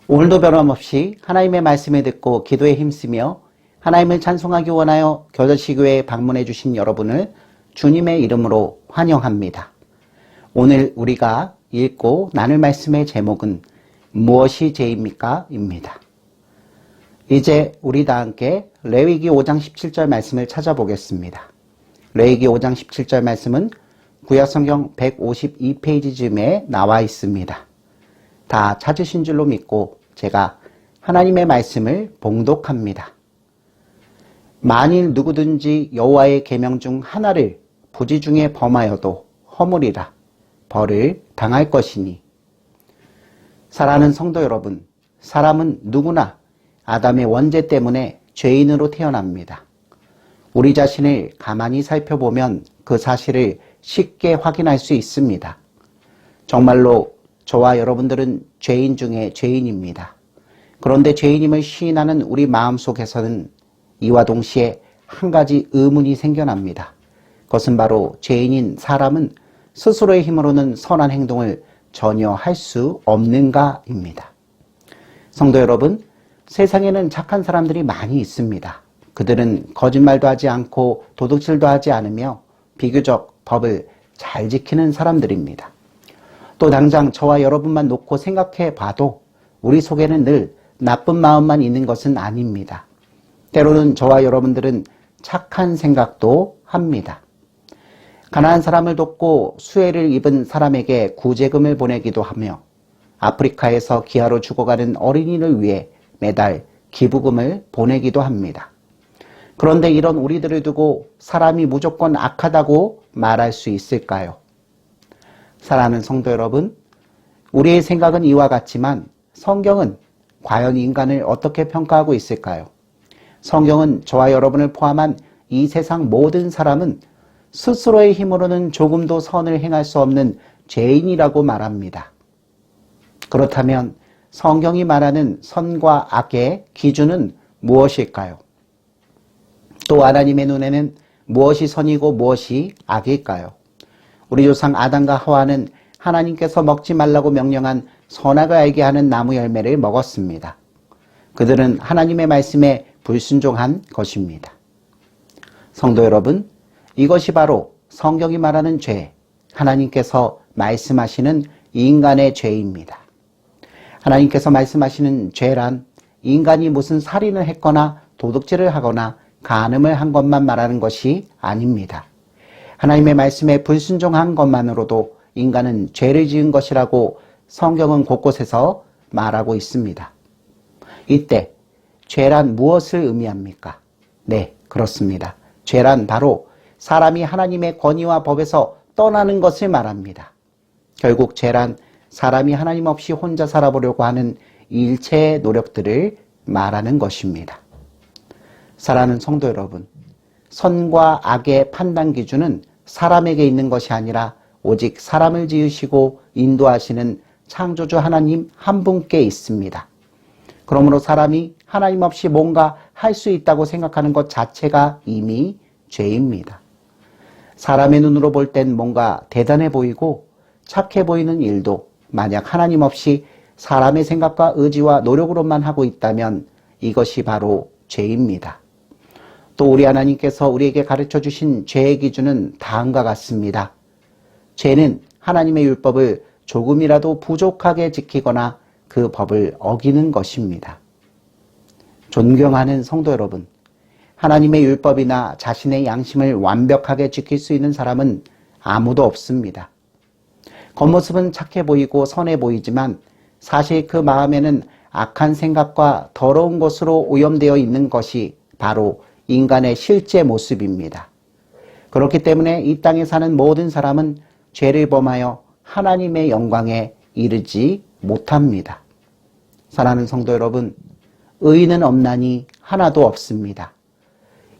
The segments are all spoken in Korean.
오늘도 변함없이 하나님의 말씀을 듣고 기도에 힘쓰며 하나님을 찬송하기 원하여 겨자씨교회에 방문해 주신 여러분을 주님의 이름으로 환영합니다. 오늘 우리가 읽고 나눌 말씀의 제목은 무엇이 죄입니까? 입니다. 이제 우리 다 함께 레위기 5장 17절 말씀을 찾아보겠습니다. 레위기 5장 17절 말씀은 구약성경 152페이지쯤에 나와 있습니다. 다 찾으신 줄로 믿고 제가 하나님의 말씀을 봉독합니다. 만일 누구든지 여호와의 계명 중 하나를 부지 중에 범하여도 허물이라 벌을 당할 것이니. 사랑하는 성도 여러분, 사람은 누구나 아담의 원죄 때문에 죄인으로 태어납니다. 우리 자신을 가만히 살펴보면 그 사실을 쉽게 확인할 수 있습니다. 정말로 저와 여러분들은 죄인 중에 죄인입니다. 그런데 죄인임을 시인하는 우리 마음속에서는 이와 동시에 한 가지 의문이 생겨납니다. 그것은 바로 죄인인 사람은 스스로의 힘으로는 선한 행동을 전혀 할 수 없는가입니다. 성도 여러분, 세상에는 착한 사람들이 많이 있습니다. 그들은 거짓말도 하지 않고 도둑질도 하지 않으며 비교적 법을 잘 지키는 사람들입니다. 또 당장 저와 여러분만 놓고 생각해 봐도 우리 속에는 늘 나쁜 마음만 있는 것은 아닙니다. 때로는 저와 여러분들은 착한 생각도 합니다. 가난한 사람을 돕고 수혜를 입은 사람에게 구제금을 보내기도 하며 아프리카에서 기아로 죽어가는 어린이를 위해 매달 기부금을 보내기도 합니다. 그런데 이런 우리들을 두고 사람이 무조건 악하다고 말할 수 있을까요? 사랑하는 성도 여러분, 우리의 생각은 이와 같지만 성경은 과연 인간을 어떻게 평가하고 있을까요? 성경은 저와 여러분을 포함한 이 세상 모든 사람은 스스로의 힘으로는 조금도 선을 행할 수 없는 죄인이라고 말합니다. 그렇다면 성경이 말하는 선과 악의 기준은 무엇일까요? 또 하나님의 눈에는 무엇이 선이고 무엇이 악일까요? 우리 조상 아담과 하와는 하나님께서 먹지 말라고 명령한 선악을 알게 하는 나무 열매를 먹었습니다. 그들은 하나님의 말씀에 불순종한 것입니다. 성도 여러분, 이것이 바로 성경이 말하는 죄, 하나님께서 말씀하시는 인간의 죄입니다. 하나님께서 말씀하시는 죄란 인간이 무슨 살인을 했거나 도둑질을 하거나 간음을 한 것만 말하는 것이 아닙니다. 하나님의 말씀에 불순종한 것만으로도 인간은 죄를 지은 것이라고 성경은 곳곳에서 말하고 있습니다. 이때 죄란 무엇을 의미합니까? 네, 그렇습니다. 죄란 바로 사람이 하나님의 권위와 법에서 떠나는 것을 말합니다. 결국 죄란 사람이 하나님 없이 혼자 살아보려고 하는 일체의 노력들을 말하는 것입니다. 사랑하는 성도 여러분, 선과 악의 판단 기준은 사람에게 있는 것이 아니라 오직 사람을 지으시고 인도하시는 창조주 하나님 한 분께 있습니다. 그러므로 사람이 하나님 없이 뭔가 할 수 있다고 생각하는 것 자체가 이미 죄입니다. 사람의 눈으로 볼 땐 뭔가 대단해 보이고 착해 보이는 일도 만약 하나님 없이 사람의 생각과 의지와 노력으로만 하고 있다면 이것이 바로 죄입니다. 또 우리 하나님께서 우리에게 가르쳐 주신 죄의 기준은 다음과 같습니다. 죄는 하나님의 율법을 조금이라도 부족하게 지키거나 그 법을 어기는 것입니다. 존경하는 성도 여러분, 하나님의 율법이나 자신의 양심을 완벽하게 지킬 수 있는 사람은 아무도 없습니다. 겉모습은 착해 보이고 선해 보이지만 사실 그 마음에는 악한 생각과 더러운 것으로 오염되어 있는 것이 바로 인간의 실제 모습입니다. 그렇기 때문에 이 땅에 사는 모든 사람은 죄를 범하여 하나님의 영광에 이르지 못합니다. 사랑하는 성도 여러분, 의인은 없나니 하나도 없습니다.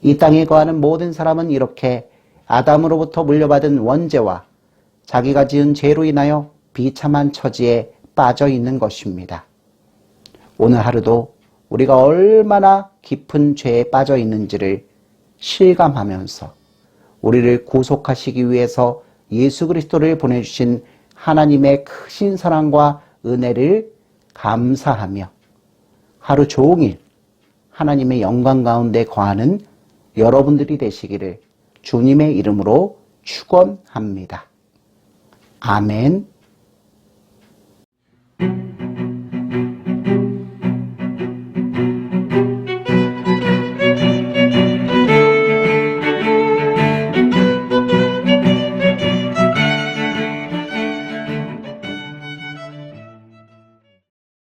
이 땅에 거하는 모든 사람은 이렇게 아담으로부터 물려받은 원죄와 자기가 지은 죄로 인하여 비참한 처지에 빠져 있는 것입니다. 오늘 하루도 우리가 얼마나 깊은 죄에 빠져 있는지를 실감하면서 우리를 구속하시기 위해서 예수 그리스도를 보내주신 하나님의 크신 사랑과 은혜를 감사하며 하루 종일 하나님의 영광 가운데 거하는 여러분들이 되시기를 주님의 이름으로 축원합니다. 아멘.